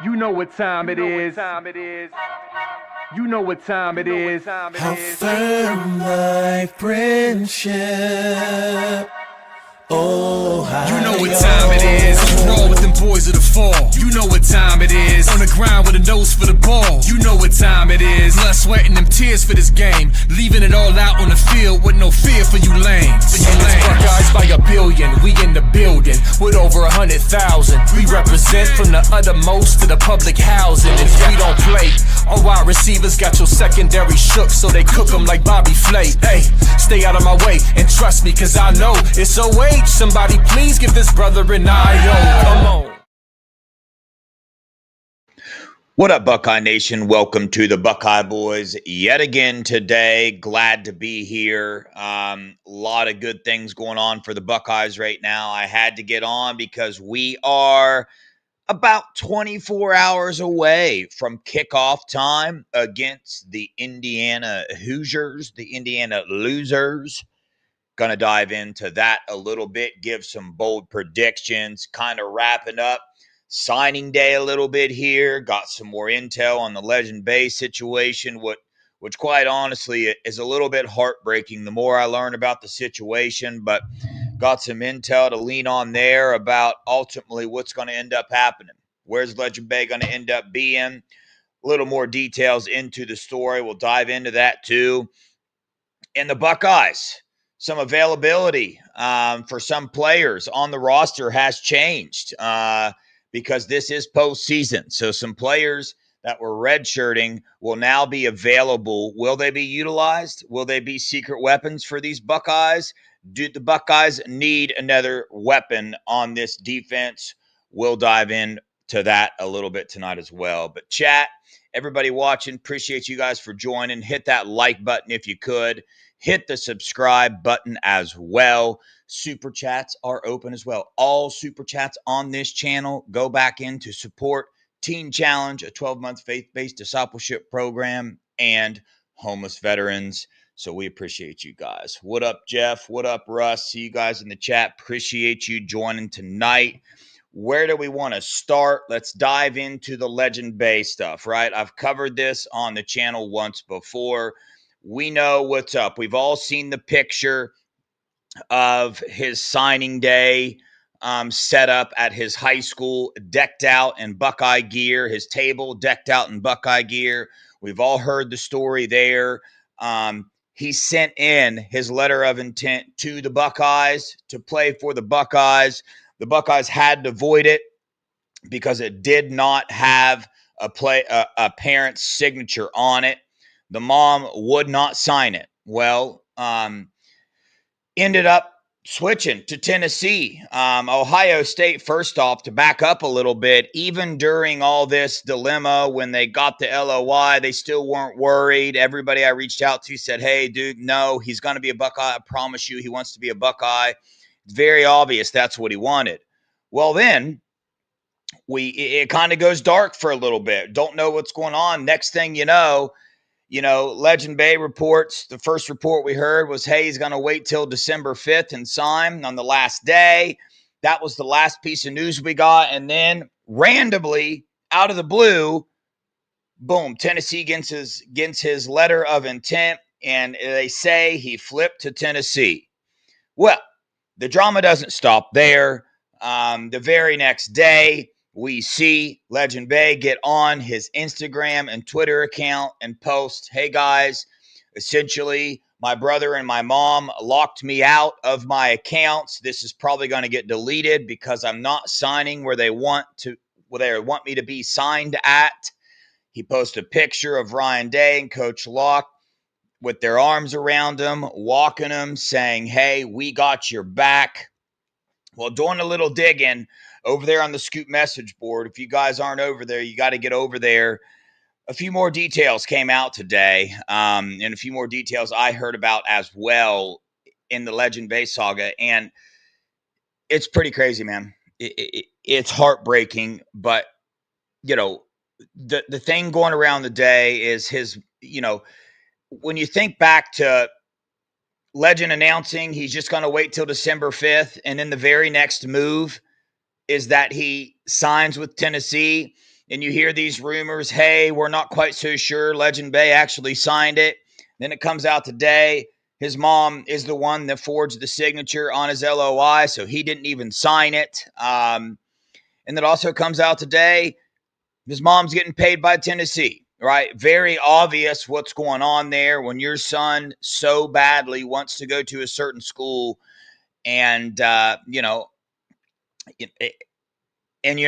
You know what time it is. You know what time it is. How firm thy friendship. Oh, you know what time it is. Roll with them boys of the fall. You know what time it is. On the ground with a nose for the ball. You know what time it is. Blood, sweat, and them tears for this game. Leaving it all out on the field with no fear for you lames. It's Buckeyes by a billion. We in the building with over 100,000. We represent from the uttermost to the public housing. If we don't play, all wide receivers got your secondary shook, so they cook them like Bobby Flay. Hey, stay out of my way and trust me, cause I know it's OH. Somebody please give this brother an IO. Come on. What up, Buckeye Nation? Welcome to the Buckeye Boys yet again today. Glad to be here. Lot of good things going on for the Buckeyes right now. I had to get on because we are about 24 hours away from kickoff time against the Indiana Hoosiers, the Indiana Losers. Going to dive into that a little bit, give some bold predictions, kind of wrapping up signing day a little bit here. Got some more intel on the Legend Bay situation, which quite honestly is a little bit heartbreaking the more I learn about the situation, but got some intel to lean on there about ultimately what's going to end up happening. Where's Legend Bay going to end up being? A little more details into the story. We'll dive into that too. And the Buckeyes, some availability for some players on the roster has changed because this is postseason. So some players that were redshirting will now be available. Will they be utilized? Will they be secret weapons for these Buckeyes? Do the Buckeyes need another weapon on this defense? We'll dive in to that a little bit tonight as well. But chat, everybody watching, appreciate you guys for joining. Hit that like button if you could. Hit the subscribe button as well. Super chats are open as well. All super chats on this channel go back in to support Teen Challenge, a 12-month faith-based discipleship program, and homeless veterans. So we appreciate you guys. What up, Jeff? What up, Russ? See you guys in the chat. Appreciate you joining tonight. Where do we want to start? Let's dive into the Legend Bay stuff, right? I've covered this on the channel once before. We know what's up. We've all seen the picture of his signing day set up at his high school, decked out in Buckeye gear, his table decked out in Buckeye gear. We've all heard the story there. He sent in his letter of intent to the Buckeyes to play for the Buckeyes. The Buckeyes had to void it because it did not have a parent's signature on it. The mom would not sign it. Well, ended up switching to Tennessee. Ohio State, first off, to back up a little bit, even during all this dilemma, when they got the LOI, they still weren't worried. Everybody I reached out to said, hey, dude, no, he's going to be a Buckeye. I promise you, he wants to be a Buckeye. It's very obvious that's what he wanted. Well, then it kind of goes dark for a little bit. Don't know what's going on. Next thing you know, Legend Bay reports, the first report we heard was, hey, he's going to wait till December 5th and sign on the last day. That was the last piece of news we got. And then randomly, out of the blue, boom, Tennessee gets his letter of intent, and they say he flipped to Tennessee. Well, the drama doesn't stop there. The very next day, we see Legend Bay get on his Instagram and Twitter account and post, hey guys, essentially my brother and my mom locked me out of my accounts. This is probably going to get deleted because I'm not signing where they want me to be signed at. He posted a picture of Ryan Day and Coach Locke with their arms around him, walking him, saying, hey, we got your back. Well, doing a little digging over there on the Scoop message board. If you guys aren't over there, you got to get over there. A few more details came out today, and a few more details I heard about as well in the Legend Bay saga. And it's pretty crazy, man. It's heartbreaking, but, the thing going around the day is his, when you think back to Legend announcing he's just going to wait till December 5th, and then the very next move is that he signs with Tennessee. and you hear these rumors, hey, we're not quite so sure Legend Bay actually signed it. Then it comes out today, his mom is the one that forged the signature on his LOI, so he didn't even sign it. And it also comes out today, his mom's getting paid by Tennessee, right? Very obvious what's going on there when your son so badly wants to go to a certain school and, and you're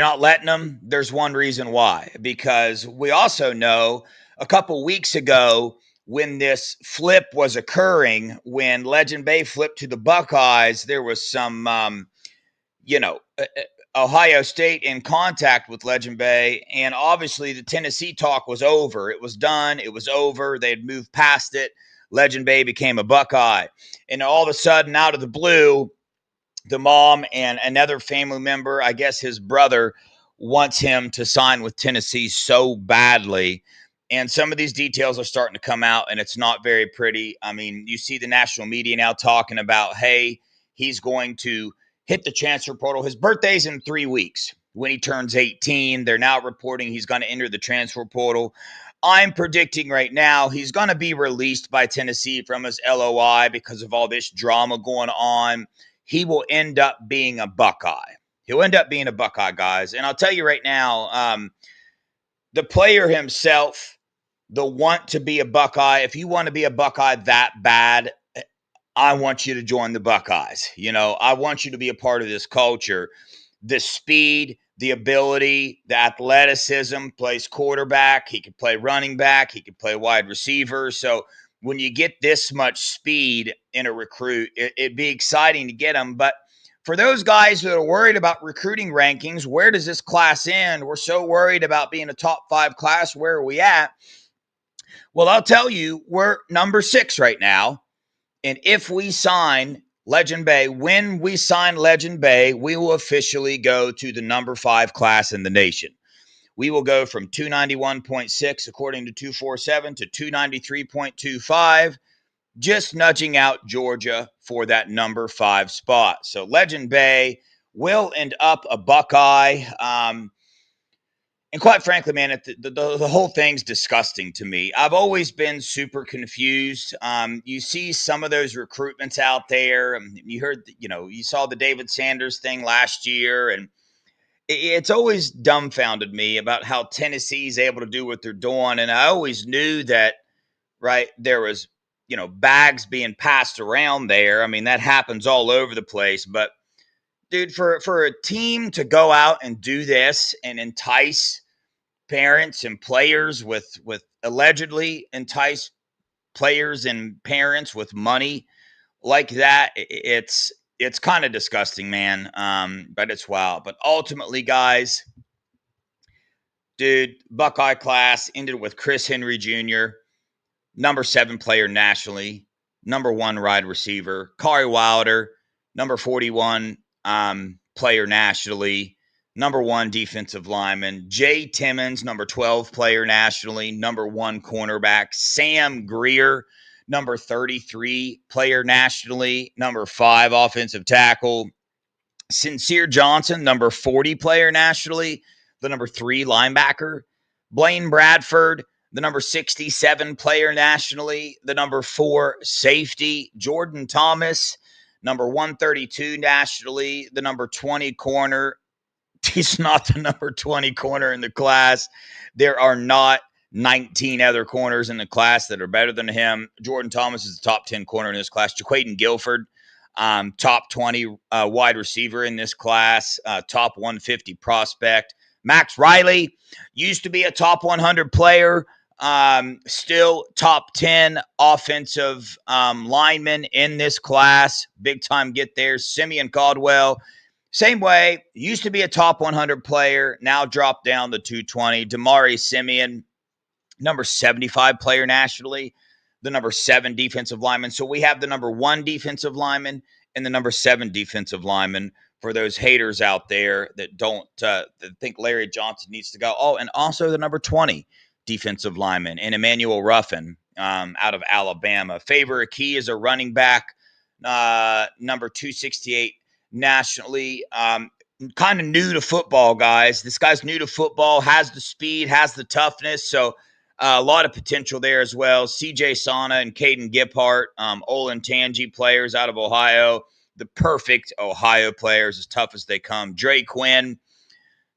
not letting them. There's one reason why, because we also know a couple weeks ago when this flip was occurring, when Legend Bay flipped to the Buckeyes, there was some, Ohio State in contact with Legend Bay, and obviously the Tennessee talk was over. It was done. It was over. They had moved past it. Legend Bay became a Buckeye. And all of a sudden, out of the blue, the mom and another family member, I guess his brother, wants him to sign with Tennessee so badly. And some of these details are starting to come out, and it's not very pretty. I mean, you see the national media now talking about, hey, he's going to hit the transfer portal. His birthday's in 3 weeks when he turns 18. They're now reporting he's going to enter the transfer portal. I'm predicting right now he's going to be released by Tennessee from his LOI because of all this drama going on. He will end up being a Buckeye. He'll end up being a Buckeye, guys. And I'll tell you right now, the player himself, the want to be a Buckeye, if you want to be a Buckeye that bad, I want you to join the Buckeyes. I want you to be a part of this culture. The speed, the ability, the athleticism, plays quarterback. He could play running back. He could play wide receiver. So when you get this much speed in a recruit, it'd be exciting to get him. But for those guys that are worried about recruiting rankings, where does this class end? We're so worried about being a top 5 class. Where are we at? Well, I'll tell you, we're number 6 right now. And if we sign Legend Bay, when we sign Legend Bay, we will officially go to the number 5 class in the nation. We will go from 291.6, according to 247, to 293.25, just nudging out Georgia for that number 5 spot. So Legend Bay will end up a Buckeye. And quite frankly, man, the whole thing's disgusting to me. I've always been super confused. You see some of those recruitments out there. You heard, you saw the David Sanders thing last year, and it's always dumbfounded me about how Tennessee's able to do what they're doing. And I always knew that, right, there was, bags being passed around there. I mean, that happens all over the place. But, dude, for a team to go out and do this and entice parents and players with allegedly entice players and parents with money like that, it's kind of disgusting, man. But it's wild. But ultimately, guys, dude, Buckeye class ended with Chris Henry Jr., number 7 player nationally, number 1 wide receiver. Kari Wilder, number 41 player nationally, number 1 defensive lineman. Jay Timmons, number 12 player nationally, number 1 cornerback. Sam Greer, number 33 player nationally, number 5 offensive tackle. Sincere Johnson, number 40 player nationally, the number 3 linebacker. Blaine Bradford, the number 67 player nationally, the number 4 safety. Jordan Thomas, number 132 nationally, the number 20 corner. He's not the number 20 corner in the class. There are not 19 other corners in the class that are better than him. Jordan Thomas is the top 10 corner in this class. Jaquaden Guilford, top 20 wide receiver in this class, top 150 prospect. Max Riley used to be a top 100 player, still top 10 offensive lineman in this class. Big time get there. Simeon Caldwell, same way, used to be a top 100 player, now dropped down to 220. Damari Simeon, number 75 player nationally, the number 7 defensive lineman. So we have the number 1 defensive lineman and the number 7 defensive lineman for those haters out there that don't that think Larry Johnson needs to go. Oh, and also the number 20 defensive lineman and Emmanuel Ruffin out of Alabama. Favor Key is a running back, number 268 nationally. kind of new to football, guys. This guy's new to football, has the speed, has the toughness. So a lot of potential there as well. CJ Sana and Caden Giphart, Olin Tangi players out of Ohio. The perfect Ohio players, as tough as they come. Dre Quinn,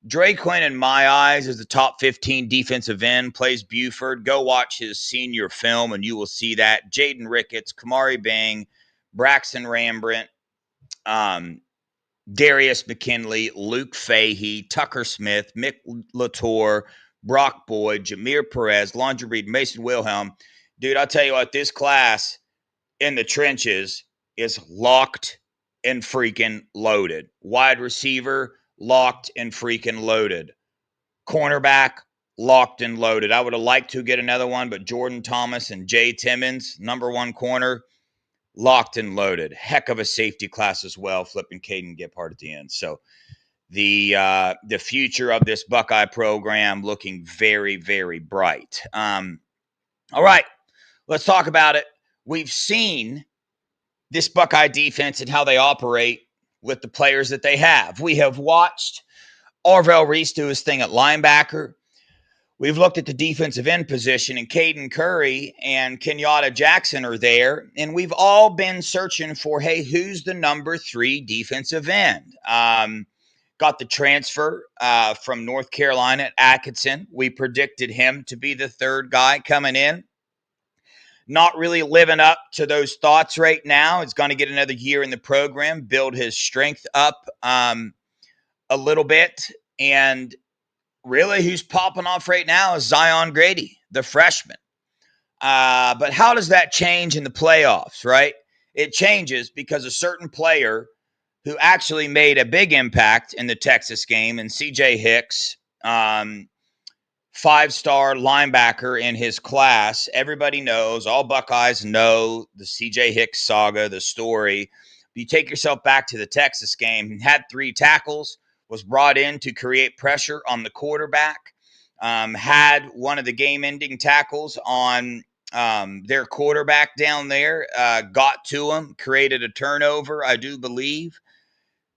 in my eyes, is the top 15 defensive end, plays Buford. Go watch his senior film and you will see that. Jaden Ricketts, Kamari Bang, Braxton Rambrandt, Darius McKinley, Luke Fahey, Tucker Smith, Mick Latour, Brock Boyd, Jameer Perez, Laundry Reed, Mason Wilhelm. Dude, I'll tell you what, this class in the trenches is locked and freaking loaded. Wide receiver, locked and freaking loaded. Cornerback, locked and loaded. I would have liked to get another one, but Jordan Thomas and Jay Timmons, number one corner, locked and loaded. Heck of a safety class as well, flipping Caden Giphart at the end. So the future of this Buckeye program looking very, very bright. All right, let's talk about it. We've seen this Buckeye defense and how they operate with the players that they have. We have watched Arvell Reese do his thing at linebacker. We've looked at the defensive end position, and Caden Curry and Kenyatta Jackson are there, and we've all been searching for, hey, who's the number 3 defensive end? Got the transfer from North Carolina at Atkinson. We predicted him to be the 3rd guy coming in. Not really living up to those thoughts right now. He's going to get another year in the program, build his strength up a little bit, and really, who's popping off right now is Zion Grady, the freshman. But how does that change in the playoffs, right? It changes because a certain player who actually made a big impact in the Texas game, and CJ Hicks, 5-star linebacker in his class. Everybody knows, all Buckeyes know the CJ Hicks saga, the story. You take yourself back to the Texas game, had 3 tackles, was brought in to create pressure on the quarterback, had one of the game-ending tackles on their quarterback down there, got to him, created a turnover, I do believe.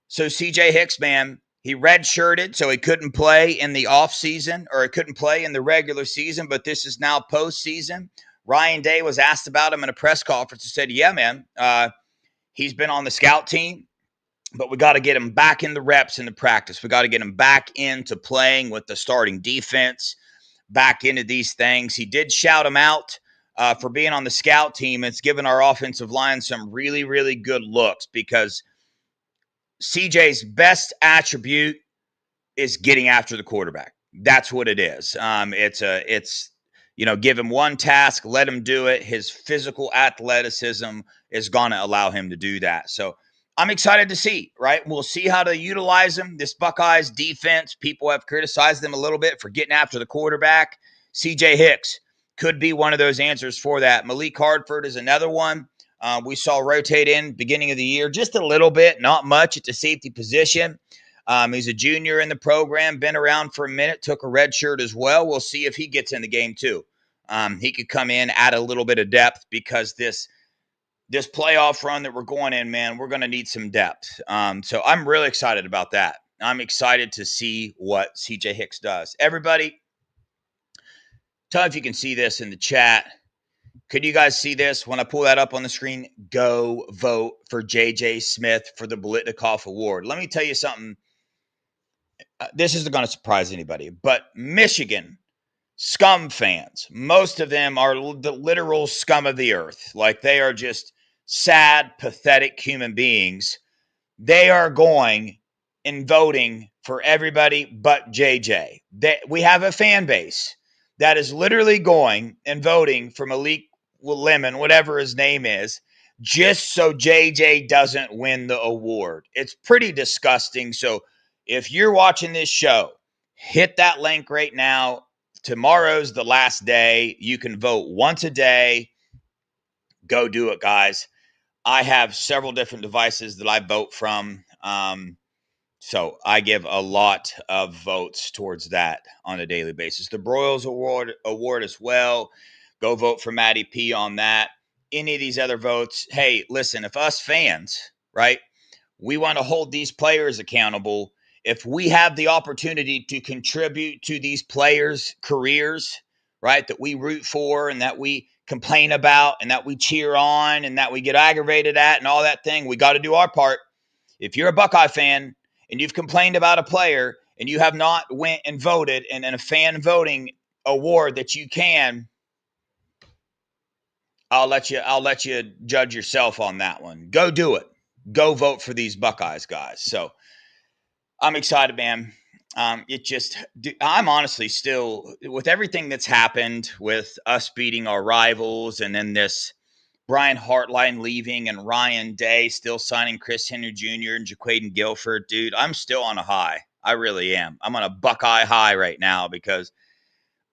So CJ Hicks, man, he redshirted, so he couldn't play in the offseason, or he couldn't play in the regular season, but this is now postseason. Ryan Day was asked about him in a press conference and said, yeah, man, he's been on the scout team, but we got to get him back in the reps in the practice. We got to get him back into playing with the starting defense, back into these things. He did shout him out for being on the scout team. It's given our offensive line some really, really good looks because CJ's best attribute is getting after the quarterback. That's what it is. It's give him one task, let him do it. His physical athleticism is going to allow him to do that. So I'm excited to see, right? We'll see how to utilize him. This Buckeyes defense, people have criticized them a little bit for getting after the quarterback. CJ Hicks could be one of those answers for that. Malik Hardford is another one. We saw rotate in beginning of the year just a little bit, not much at the safety position. He's a junior in the program, been around for a minute, took a red shirt as well. We'll see if he gets in the game too. He could come in, add a little bit of depth because this playoff run that we're going in, man, we're going to need some depth. So I'm really excited about that. I'm excited to see what CJ Hicks does. Everybody, tell me if you can see this in the chat. Could you guys see this when I pull that up on the screen? Go vote for JJ Smith for the Bolitnikoff Award. Let me tell you something. This isn't going to surprise anybody, but Michigan scum fans, most of them are the literal scum of the earth. Like, they are just sad, pathetic human beings. They are going and voting for everybody but JJ. We have a fan base that is literally going and voting for Malik Lemon, whatever his name is, just so JJ doesn't win the award. It's pretty disgusting. So if you're watching this show, hit that link right now. Tomorrow's the last day. You can vote once a day. Go do it, guys. I have several different devices that I vote from. So I give a lot of votes towards that on a daily basis. The Broyles Award as well. Go vote for Maddie P on that. Any of these other votes. Hey, listen, if us fans, right, we want to hold these players accountable, if we have the opportunity to contribute to these players' careers, right, that we root for and that we complain about and that we cheer on and that we get aggravated at and all that thing, we got to do our part. If you're a Buckeye fan and you've complained about a player and you have not went and voted in a fan voting award that you can, I'll let you judge yourself on that one. Go do it. Go vote for these Buckeyes, guys. So I'm excited, man. I'm honestly still, with everything that's happened with us beating our rivals and then this Brian Hartline leaving and Ryan Day still signing Chris Henry Jr. and Jaquaden Guilford, dude, I'm still on a high. I really am. I'm on a Buckeye high right now because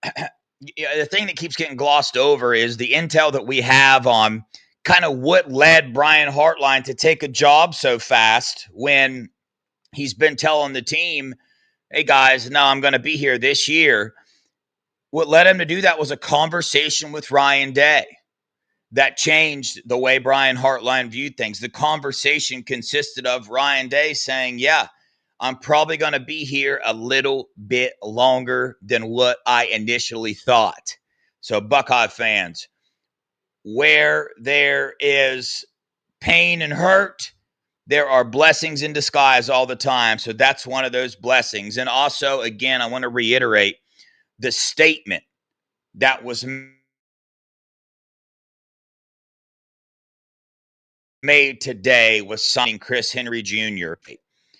the thing that keeps getting glossed over is the intel that we have on kind of what led Brian Hartline to take a job so fast when he's been telling the team, hey, guys, no, I'm going to be here this year. What led him to do that was a conversation with Ryan Day that changed the way Brian Hartline viewed things. The conversation consisted of Ryan Day saying, yeah, I'm probably going to be here a little bit longer than what I initially thought. So, Buckeye fans, where there is pain and hurt, there are blessings in disguise all the time. So that's one of those blessings. And also, again, I want to reiterate the statement that was made today was signing Chris Henry Jr.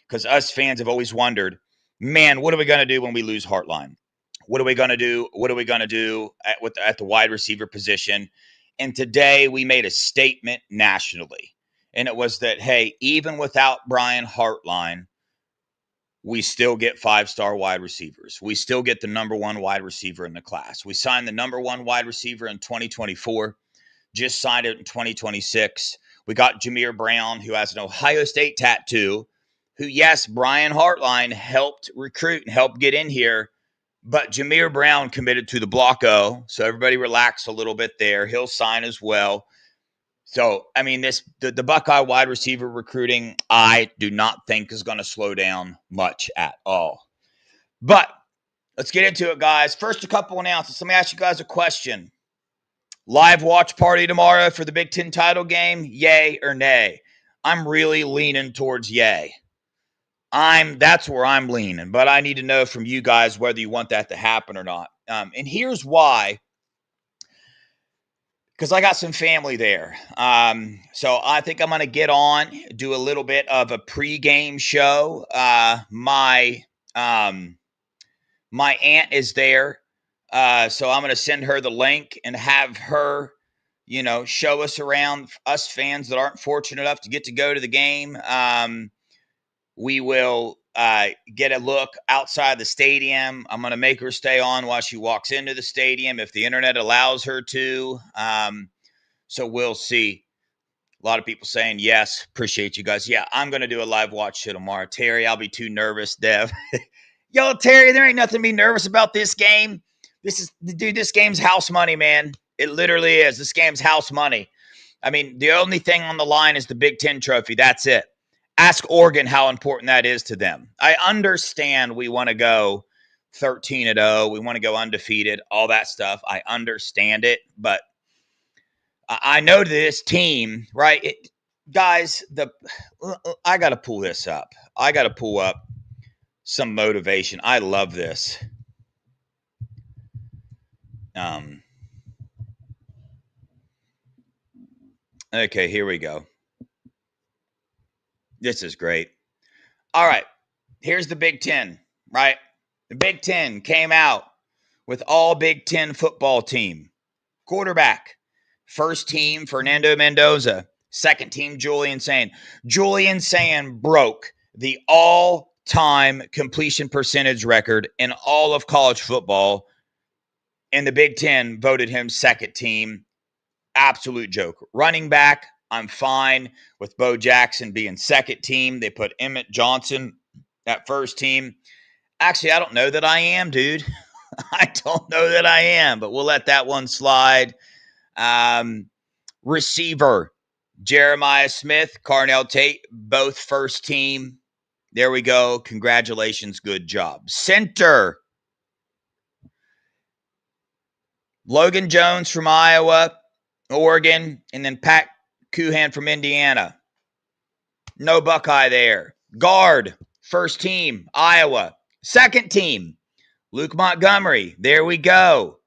Because us fans have always wondered, man, what are we going to do when we lose Hartline? What are we going to do? What are we going to do at the wide receiver position? And today we made a statement nationally. And it was that, hey, even without Brian Hartline, we still get five-star wide receivers. We still get the number one wide receiver in the class. We signed the number one wide receiver in 2024, just signed it in 2026. We got Jameer Brown, who has an Ohio State tattoo, who, yes, Brian Hartline helped recruit and helped get in here, but Jameer Brown committed to the Block O, so everybody relax a little bit there. He'll sign as well. So, I mean, the Buckeye wide receiver recruiting, I do not think is going to slow down much at all. But let's get into it, guys. First, a couple announcements. Let me ask you guys a question. Live watch party tomorrow for the Big Ten title game, yay or nay? I'm really leaning towards yay. That's where I'm leaning, but I need to know from you guys whether you want that to happen or not. And here's why. Because I got some family there. So I think I'm going to get on, do a little bit of a pregame show. My aunt is there. So I'm going to send her the link and have her, show us around, us fans that aren't fortunate enough to get to go to the game. We will get a look outside the stadium. I'm going to make her stay on while she walks into the stadium if the internet allows her to. So we'll see. A lot of people saying yes. Appreciate you guys. Yeah, I'm going to do a live watch show tomorrow. Terry, I'll be too nervous, Dev. Yo, Terry, there ain't nothing to be nervous about this game. This game's house money, man. It literally is. This game's house money. I mean, the only thing on the line is the Big Ten trophy. That's it. Ask Oregon how important that is to them. I understand we want to go 13-0. We want to go undefeated, all that stuff. I understand it, but I know this team, right? Guys, I got to pull this up. I got to pull up some motivation. I love this. Okay, here we go. This is great. All right, here's the Big Ten, right? The Big Ten came out with all Big Ten football team. Quarterback, first team, Fernando Mendoza. Second team, Julian Sand. Julian Sand broke the all-time completion percentage record in all of college football, and the Big Ten voted him second team. Absolute joke. Running back, I'm fine with Bo Jackson being second team. They put Emmett Johnson at first team. Actually, I don't know that I am, dude. I don't know that I am, but we'll let that one slide. Receiver, Jeremiah Smith, Carnell Tate, both first team. There we go. Congratulations. Good job. Center. Logan Jones from Iowa, Oregon, and then Pat Coohan from Indiana. No Buckeye there. Guard, first team, Iowa. Second team, Luke Montgomery. There we go.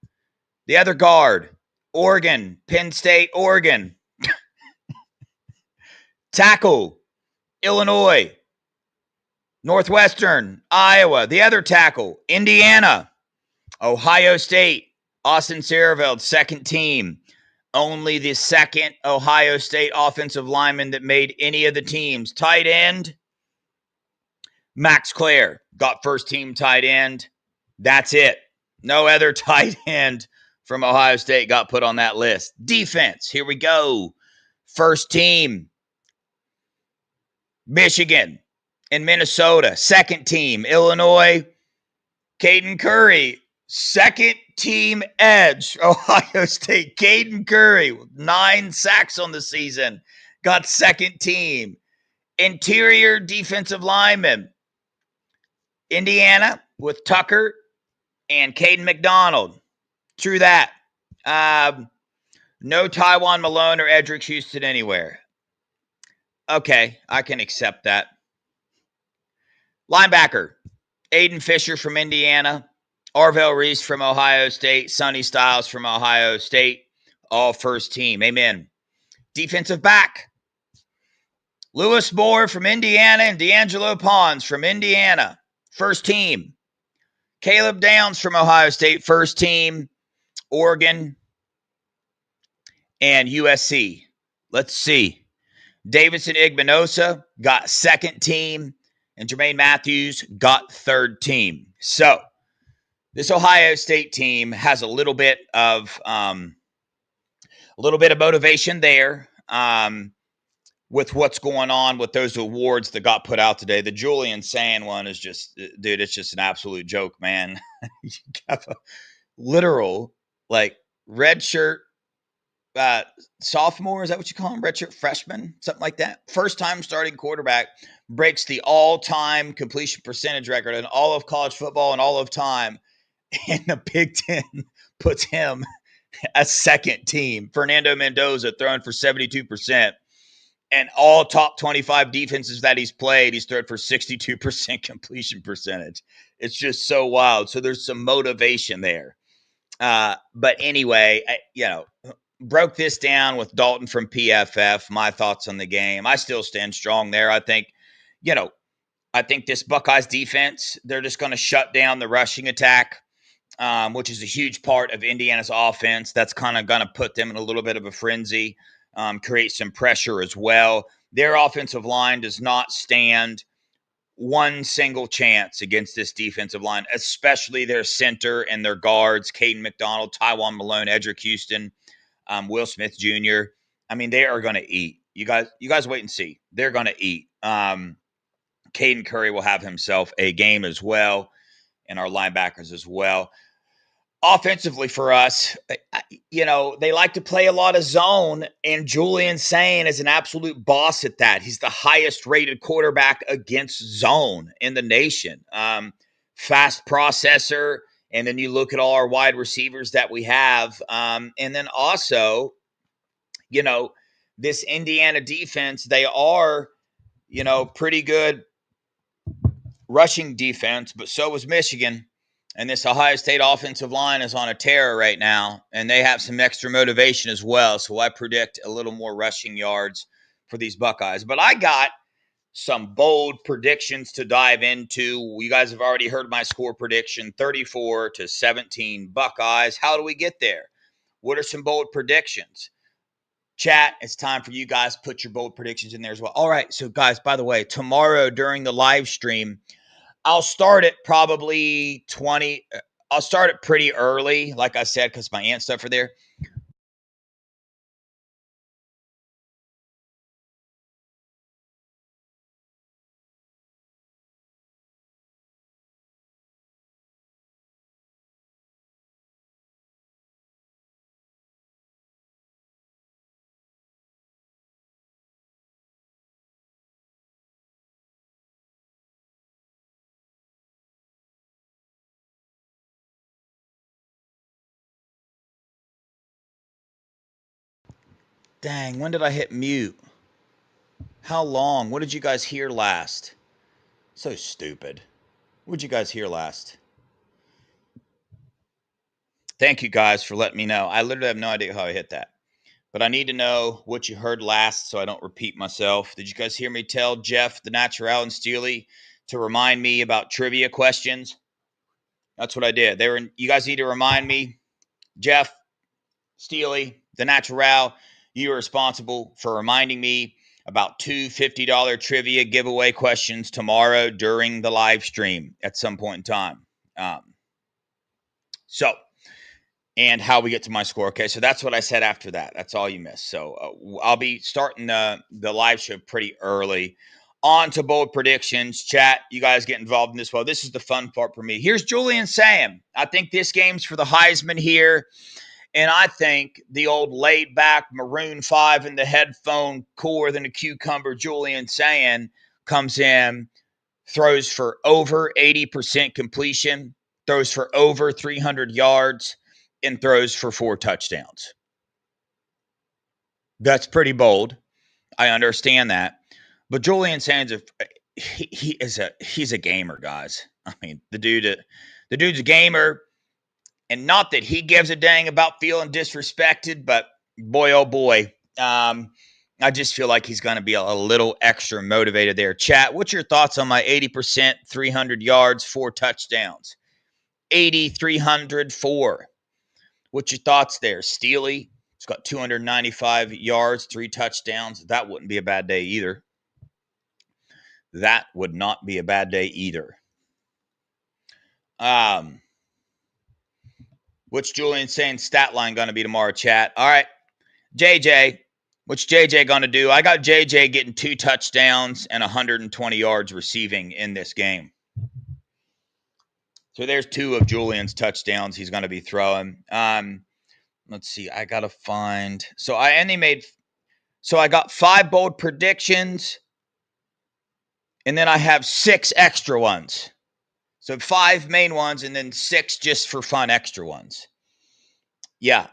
The other guard, Oregon, Penn State, Oregon. Tackle, Illinois, Northwestern, Iowa. The other tackle, Indiana, Ohio State, Austin Saraveld, second team. Only the second Ohio State offensive lineman that made any of the teams. Tight end, Max Clare got first team tight end. That's it. No other tight end from Ohio State got put on that list. Defense, here we go. First team, Michigan and Minnesota. Second team, Illinois, Caden Curry. Second team edge, Ohio State, Caden Curry, with 9 sacks on the season, got second team. Interior defensive lineman, Indiana with Tucker and Caden McDonald. True that. No Taiwan Malone or Edric Houston anywhere. Okay, I can accept that. Linebacker, Aiden Fisher from Indiana, Arvell Reese from Ohio State, Sonny Styles from Ohio State, all first team. Amen. Defensive back, Lewis Moore from Indiana and D'Angelo Pons from Indiana, first team. Caleb Downs from Ohio State, first team. Oregon and USC. Let's see. Davidson Igbinosa got second team, and Jermaine Matthews got third team. So this Ohio State team has a little bit of motivation there with what's going on with those awards that got put out today. The Julian Sand one is just, dude, it's just an absolute joke, man. You have a literal, like, red shirt sophomore, is that what you call him? Redshirt freshman, something like that. First time starting quarterback breaks the all-time completion percentage record in all of college football and all of time. And the Big Ten puts him as second team. Fernando Mendoza throwing for 72%. And all top 25 defenses that he's played, he's thrown for 62% completion percentage. It's just so wild. So there's some motivation there. But anyway, broke this down with Dalton from PFF, my thoughts on the game. I still stand strong there. I think this Buckeyes defense, they're just going to shut down the rushing attack, which is a huge part of Indiana's offense. That's kind of going to put them in a little bit of a frenzy, create some pressure as well. Their offensive line does not stand one single chance against this defensive line, especially their center and their guards, Caden McDonald, Taiwan Malone, Edric Houston, Will Smith Jr. I mean, they are going to eat. You guys wait and see. They're going to eat. Caden Curry will have himself a game as well, and our linebackers as well. Offensively for us, they like to play a lot of zone, and Julian Sane is an absolute boss at that. He's the highest rated quarterback against zone in the nation. Fast processor, and then you look at all our wide receivers that we have. And then also, this Indiana defense, they are, pretty good rushing defense, but so was Michigan. And this Ohio State offensive line is on a tear right now, and they have some extra motivation as well. So I predict a little more rushing yards for these Buckeyes. But I got some bold predictions to dive into. You guys have already heard my score prediction, 34-17 Buckeyes. How do we get there? What are some bold predictions? Chat, it's time for you guys to put your bold predictions in there as well. All right, so guys, by the way, tomorrow during the live stream, I'll start it probably 20. I'll start it pretty early, like I said, because my aunt stuff are there. Dang, when did I hit mute? How long? What did you guys hear last? So stupid. What did you guys hear last? Thank you guys for letting me know. I literally have no idea how I hit that. But I need to know what you heard last so I don't repeat myself. Did you guys hear me tell Jeff, the Natural, and Steely to remind me about trivia questions? That's what I did. You guys need to remind me, Jeff, Steely, the Natural, you are responsible for reminding me about two $50 trivia giveaway questions tomorrow during the live stream at some point in time. And how we get to my score. Okay, so that's what I said after that. That's all you missed. So I'll be starting the live show pretty early. On to bold predictions. Chat, you guys get involved in this. Well, this is the fun part for me. Here's Julian saying, I think this game's for the Heisman here. And I think the old laid back Maroon 5 in the headphone, cooler than a cucumber, Julian saying, comes in, throws for over 80% completion, throws for over 300 yards, and throws for 4 touchdowns. That's pretty bold. I understand that. But Julian Sands, he's a gamer, guys. I mean, the dude's a gamer. And not that he gives a dang about feeling disrespected, but boy, oh boy, I just feel like he's going to be a little extra motivated there. Chat, what's your thoughts on my 80%, 300 yards, 4 touchdowns? 80, 300, 4. What's your thoughts there? Steely, it's got 295 yards, 3 touchdowns. That wouldn't be a bad day either. That would not be a bad day either. What's Julian saying stat line going to be tomorrow, chat? All right, JJ, what's JJ going to do? I got JJ getting 2 touchdowns and 120 yards receiving in this game. So there's 2 of Julian's touchdowns he's going to be throwing. Let's see. I got to find. So I got 5 bold predictions, and then I have 6 extra ones. So 5 main ones and then 6 just for fun extra ones. Yeah,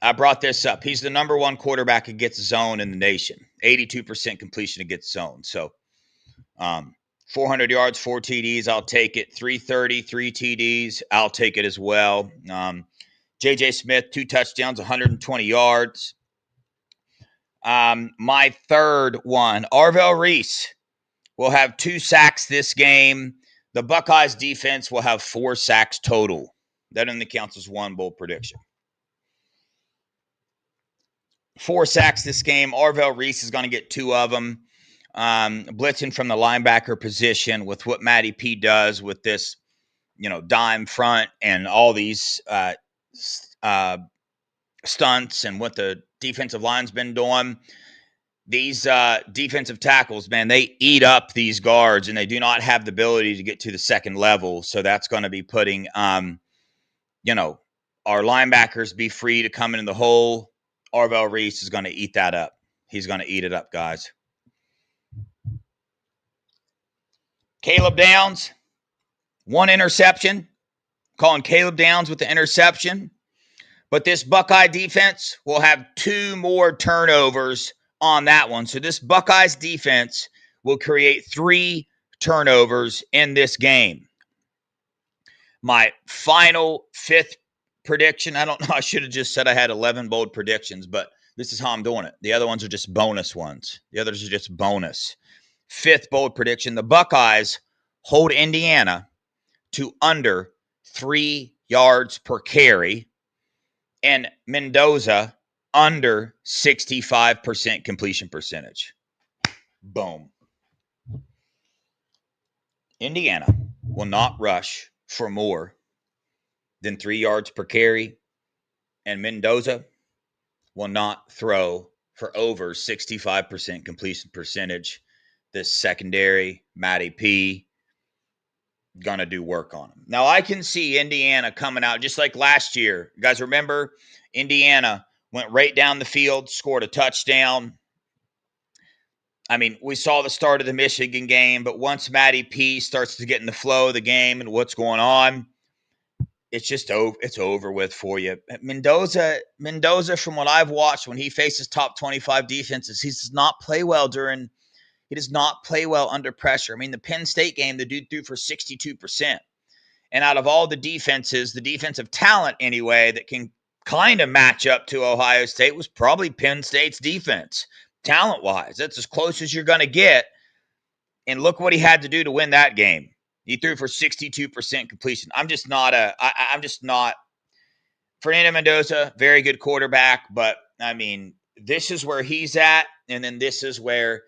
I brought this up. He's the number 1 quarterback against zone in the nation. 82% completion against zone. So 400 yards, 4 TDs, I'll take it. 330, 3 TDs, I'll take it as well. J.J. Smith, 2 touchdowns, 120 yards. My third one, Arvell Reese will have 2 sacks this game. The Buckeyes defense will have 4 sacks total. That only counts as 1 bold prediction. 4 sacks this game. Arvell Reese is going to get 2 of them. Blitzing from the linebacker position with what Matty P does with this, dime front and all these stunts and what the defensive line's been doing. These defensive tackles, man, they eat up these guards and they do not have the ability to get to the second level. So that's going to be putting, our linebackers be free to come in the hole. Arvell Reese is going to eat that up. He's going to eat it up, guys. Caleb Downs, 1 interception. Calling Caleb Downs with the interception. But this Buckeye defense will have 2 more turnovers on that one. So this Buckeyes defense will create 3 turnovers in this game. My final 5th prediction, I don't know, I should have just said I had 11 bold predictions, but this is how I'm doing it. The other ones are just bonus ones. The others are just bonus. 5th bold prediction, the Buckeyes hold Indiana to under 3 yards per carry, and Mendoza under 65% completion percentage. Boom. Indiana will not rush for more than 3 yards per carry, and Mendoza will not throw for over 65% completion percentage. This secondary, Matty P, going to do work on them. Now, I can see Indiana coming out just like last year. You guys remember Indiana went right down the field, scored a touchdown. I mean, we saw the start of the Michigan game, but once Matty P starts to get in the flow of the game and what's going on, it's just over. It's over with for you. Mendoza, from what I've watched, when he faces top 25 defenses, he does not play well under pressure. I mean, the Penn State game, the dude threw for 62%. And out of all the defenses, the defensive talent anyway, that can kind of match up to Ohio State was probably Penn State's defense. Talent-wise, that's as close as you're going to get. And look what he had to do to win that game. He threw for 62% completion. I'm just not Fernando Mendoza, very good quarterback, but I mean, this is where he's at, and then this is where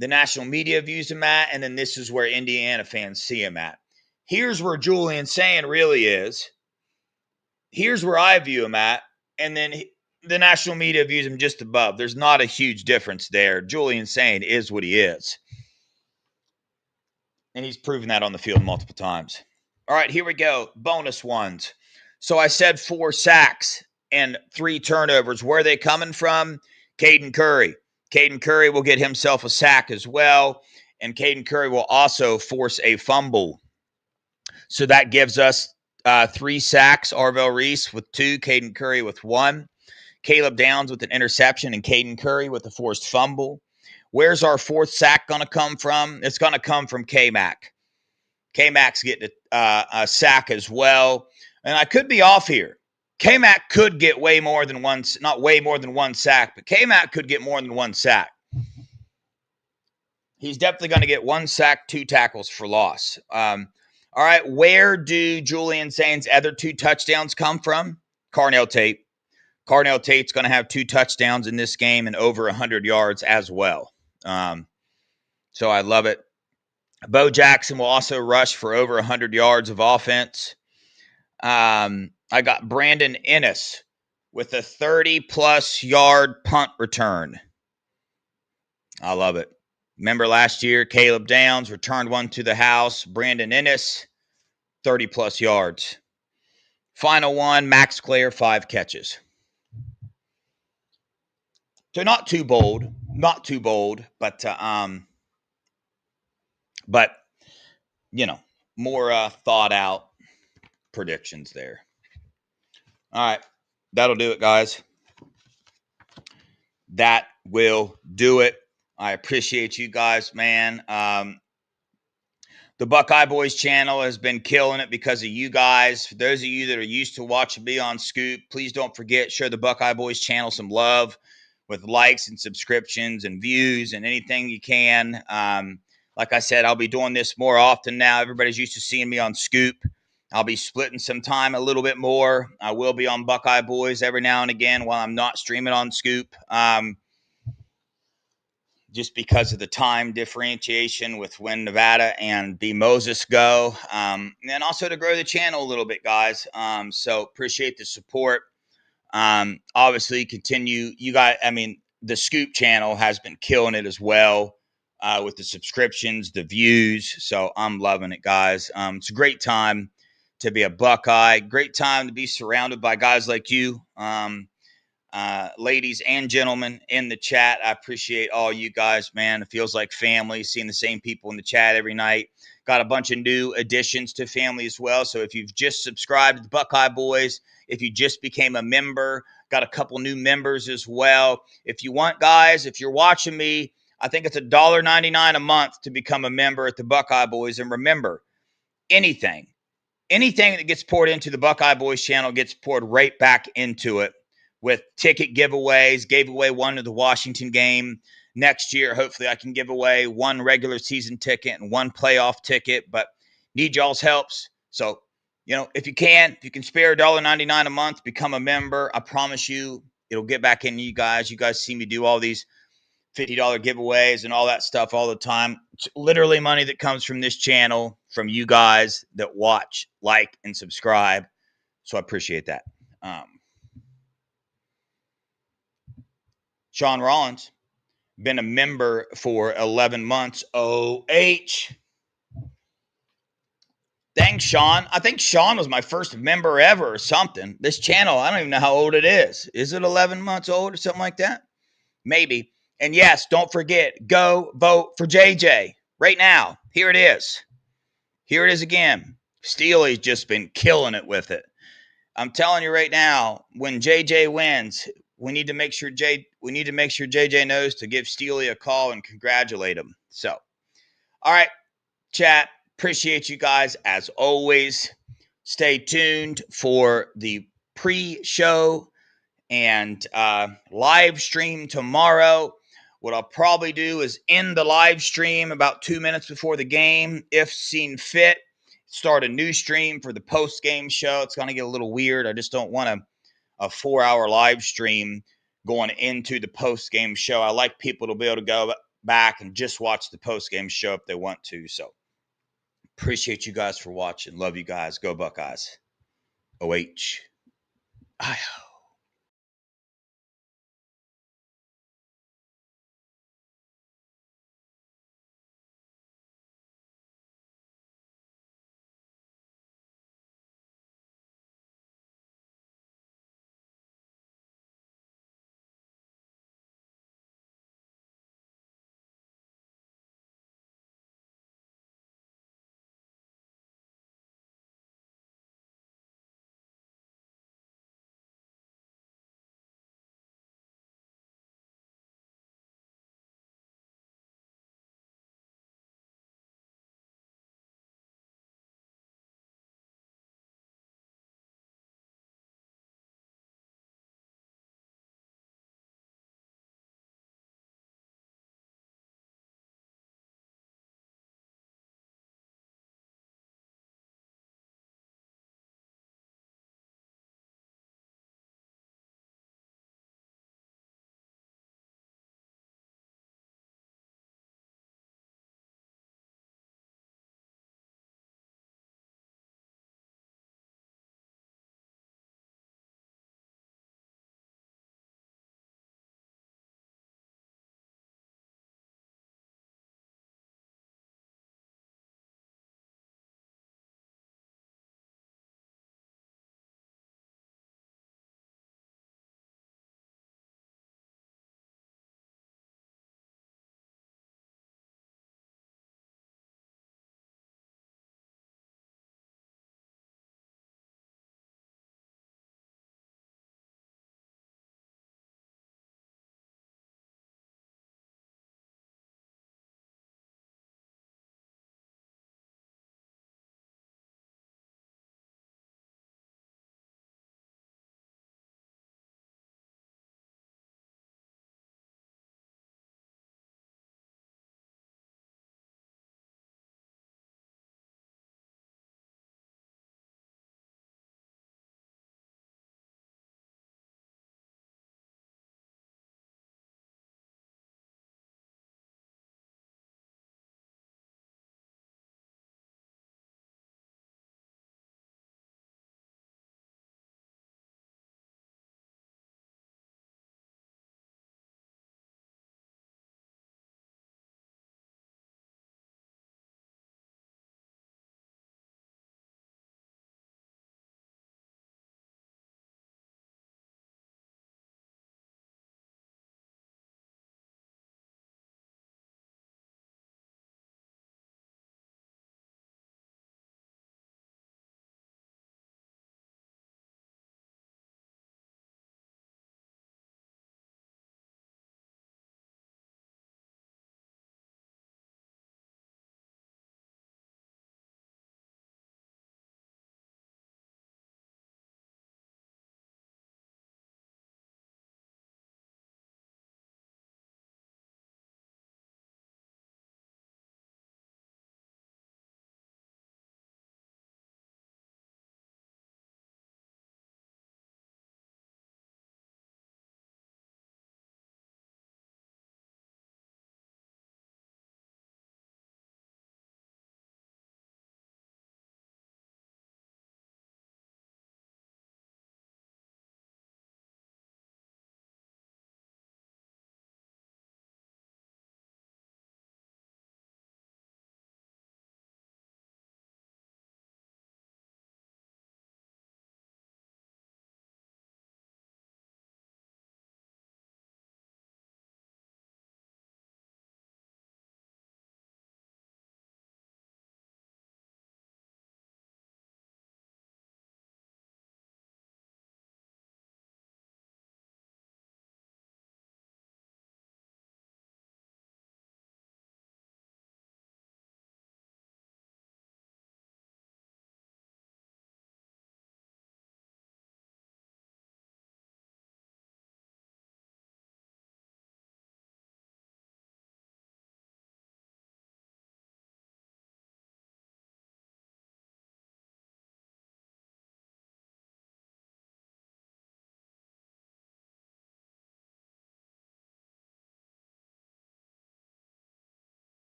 the national media views him at, and then this is where Indiana fans see him at. Here's where Julian Sayin really is. Here's where I view him at, and then the national media views him just above. There's not a huge difference there. Julian Sayin is what he is. And he's proven that on the field multiple times. All right, here we go. Bonus ones. So I said 4 sacks and 3 turnovers. Where are they coming from? Caden Curry. Caden Curry will get himself a sack as well. And Caden Curry will also force a fumble. So that gives us 3 sacks. Arvell Reese with 2. Caden Curry with 1. Caleb Downs with an interception. And Caden Curry with a forced fumble. Where's our 4th sack going to come from? It's going to come from K-Mac. K-Mac's getting a sack as well. And I could be off here. K-Mac could get way more than one, not way more than 1 sack, but K-Mac could get more than 1 sack. He's definitely going to get 1 sack, 2 tackles for loss. All right, where do Julian Sayin's other 2 touchdowns come from? Carnell Tate. Carnell Tate's going to have 2 touchdowns in this game and over 100 yards as well. So I love it. Bo Jackson will also rush for over 100 yards of offense. I got Brandon Ennis with a 30-plus yard punt return. I love it. Remember last year, Caleb Downs returned one to the house. Brandon Ennis, 30-plus yards. Final one, Max Clare, 5 catches. So not too bold, but you know, more thought out predictions there. All right, that'll do it, guys. That will do it. I appreciate you guys, man. The Buckeye Boys channel has been killing it because of you guys. For those of you that are used to watching me on Scoop, please don't forget, show the Buckeye Boys channel some love with likes and subscriptions and views and anything you can. Like I said, I'll be doing this more often now. Everybody's used to seeing me on Scoop. I'll be splitting some time a little bit more. I will be on Buckeye Boys every now and again while I'm not streaming on Scoop. Just because of the time differentiation with when Nevada and B. Moses go. And also to grow the channel a little bit, guys. So appreciate the support. Obviously, continue. You guys, I mean, the Scoop channel has been killing it as well with the subscriptions, the views. So I'm loving it, guys. It's a great time to be a Buckeye. Great time to be surrounded by guys like you. Ladies and gentlemen in the chat, I appreciate all you guys, man. It feels like family, seeing the same people in the chat every night. Got a bunch of new additions to family as well. So if you've just subscribed to the Buckeye Boys, if you just became a member, got a couple new members as well. If you want, guys, if you're watching me, I think it's $1.99 a month to become a member at the Buckeye Boys. And remember, anything that gets poured into the Buckeye Boys channel gets poured right back into it. With ticket giveaways, gave away one to the Washington game. Next year, hopefully I can give away 1 regular season ticket and 1 playoff ticket, but need y'all's helps. So, you know, if you can spare $1.99 a month, become a member. I promise you it'll get back into you guys. You guys see me do all these $50 giveaways and all that stuff all the time. It's literally money that comes from this channel, from you guys that watch, like, and subscribe. So I appreciate that. Sean Rollins, been a member for 11 months. OH. Thanks, Sean. I think Sean was my first member ever or something. This channel, I don't even know how old it is. Is it 11 months old or something like that? Maybe. And yes, don't forget, go vote for JJ right now. Here it is. Here it is again. Steely's just been killing it with it. I'm telling you right now, when JJ wins, we need to make sure JJ knows to give Steely a call and congratulate him. So, all right, chat. Appreciate you guys as always. Stay tuned for the pre-show and live stream tomorrow. What I'll probably do is end the live stream about 2 minutes before the game, if seen fit. Start a new stream for the post-game show. It's going to get a little weird. I just don't want a 4-hour live stream going into the post-game show. I like people to be able to go back and just watch the post-game show if they want to. So appreciate you guys for watching. Love you guys. Go Buckeyes. OH. I